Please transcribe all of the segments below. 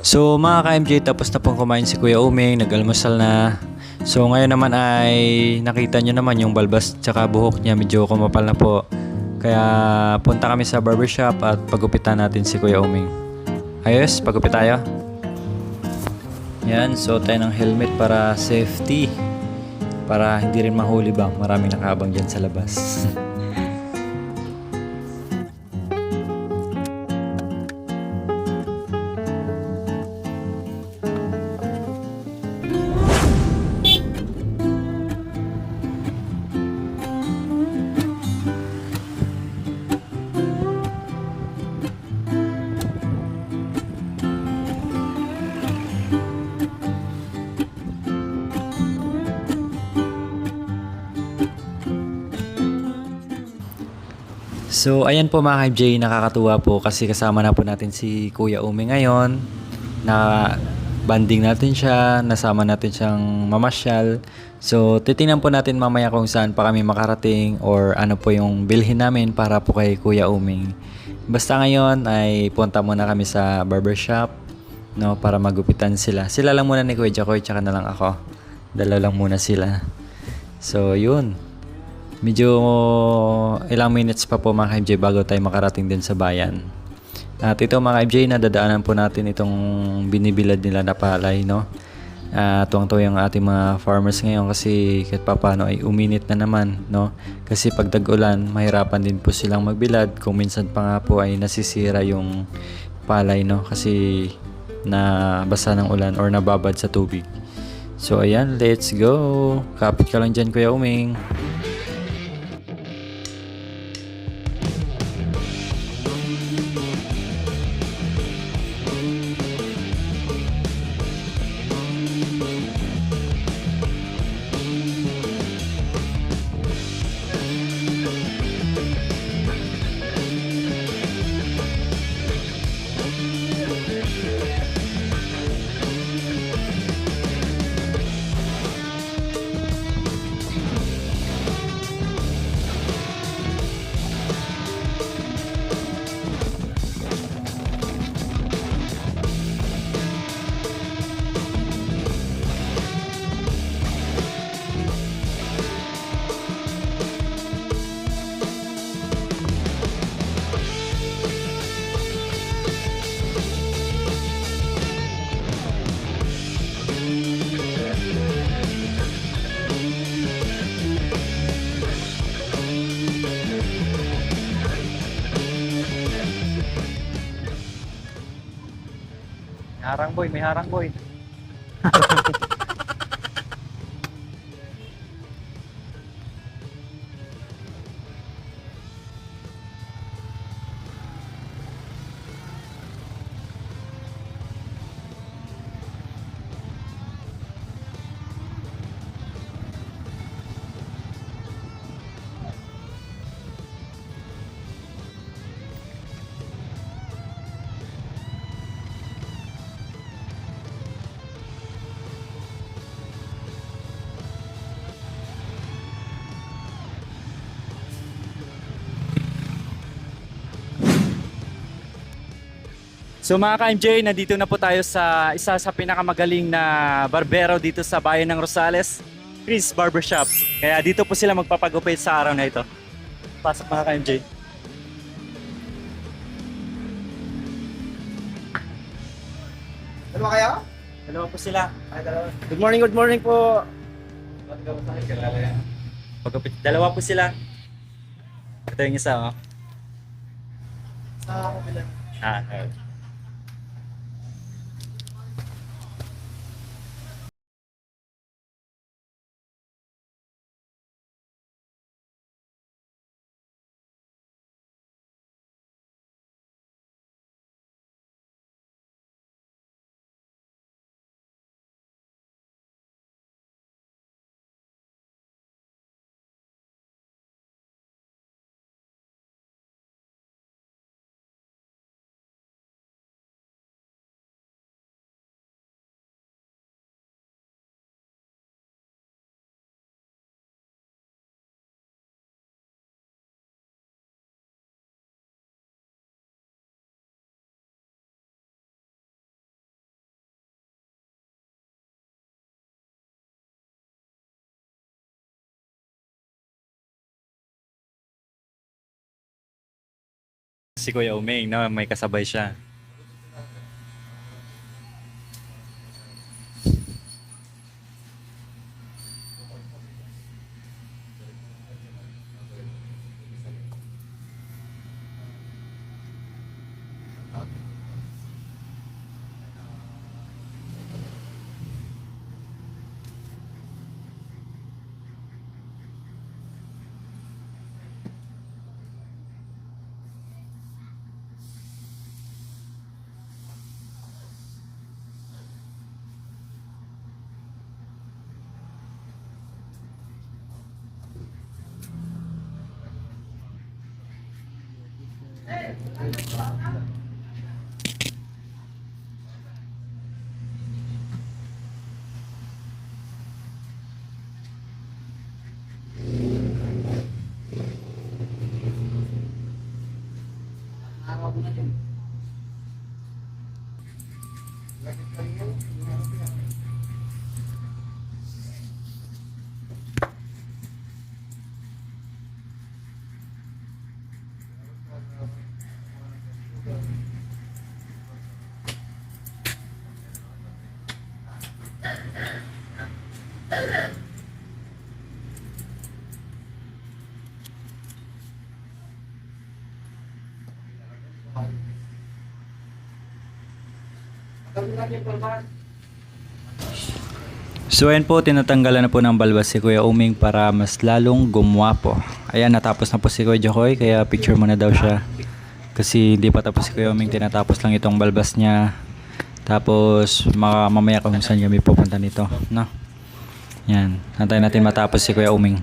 So mga ka-MJ, tapos na pong kumain si Kuya Uming, nag-almusal na. So ngayon naman ay nakita nyo naman yung balbas tsaka buhok niya medyo kumapal na po. Kaya punta kami sa barbershop at pagupitan natin si Kuya Uming. Ayos, pagupit tayo. Yan, so tayo ng helmet para safety. Para hindi rin mahuli ba, maraming nakaabang dyan sa labas. So, ayan po mga ka-MJ, nakakatuwa po kasi kasama na po natin si Kuya Umi ngayon. Na banding natin siya, nasama natin siyang mamasyal. So, titingnan po natin mamaya kung saan pa kami makarating or ano po yung bilhin namin para po kay Kuya Uming. Basta ngayon ay punta muna kami sa barbershop, no, para magupitan sila. Sila lang muna ni Kuya Jacoy, tsaka na lang ako. Dala lang muna sila. So, yun. Medyo ilang minutes pa po mga ka-MJ bago tayo makarating din sa bayan. At ito mga ka-MJ, nadadaanan po natin itong binibilad nila na palay, no? Tuwang-tuwa yung ating mga farmers ngayon kasi kahit papano ay uminit na naman, no? Kasi pag tag-ulan, mahirapan din po silang magbilad kung minsan pa nga po ay nasisira yung palay, no? Kasi nabasa ng ulan or nababad sa tubig. So ayan, let's go! Kapit ka lang dyan Kuya Uming. Harang boy, may harang boy. So mga ka-MJ, nandito na po tayo sa isa sa pinakamagaling na barbero dito sa bayan ng Rosales, Chris Barbershop. Kaya dito po sila magpapagupit sa araw na ito. Pasok mga ka-MJ. Dalawa kayo? Dalawa po sila. Ay, dalawa. Good morning po. Pagupit. Dalawa po sila. Ito yung isa, oh. Sa kabila. Okay. si Kuya Uming na may kasabay siya. So ayan po, tinatanggalan na po ng balbas si Kuya Uming para mas lalong gumwapo. Ayan, natapos na po si Kuya Jokoy, kaya picture muna daw siya. Kasi hindi pa tapos si Kuya Uming, tinatapos lang itong balbas niya. Tapos mamaya kung saan kami pupunta nito, no? Yan, antayin natin matapos si Kuya Uming.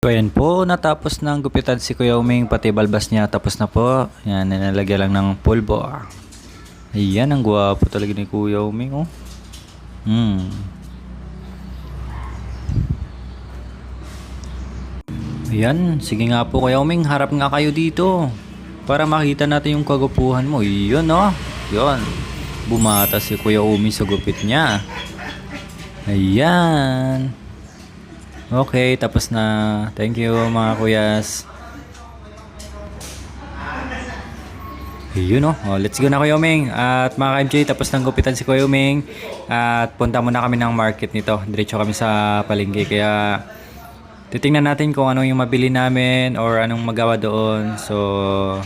So ayan po, natapos na ang gupitan si Kuya Uming, pati balbas niya tapos na po. Yan, nilalagyan lang ng pulbo. Ayan, ang gwapo talaga ni Kuya Uming, oh. Ayan, sige nga po Kuya Uming, harap nga kayo dito. Para makita natin yung kagupuhan mo. Yun, oh. Yun. Bumata si Kuya Uming sa gupit niya. Ayan. Okay, tapos na. Thank you mga kuyas. Yun, oh. Let's go na Kuya Uming. At mga ka-MJ, tapos nang gupitan si Kuya Uming. At punta muna kami ng market nito. Diretso kami sa palengke. Kaya titingnan natin kung ano yung mabili namin or anong magawa doon. So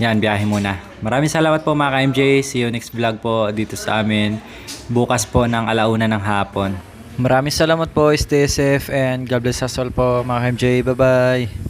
yan, biyahe muna. Maraming salamat po mga ka-MJ. See you next vlog po dito sa amin. Bukas po ng 1:00 ng hapon. Maraming salamat po. Stay safe and God bless us all po mga ka-MJ. Bye bye.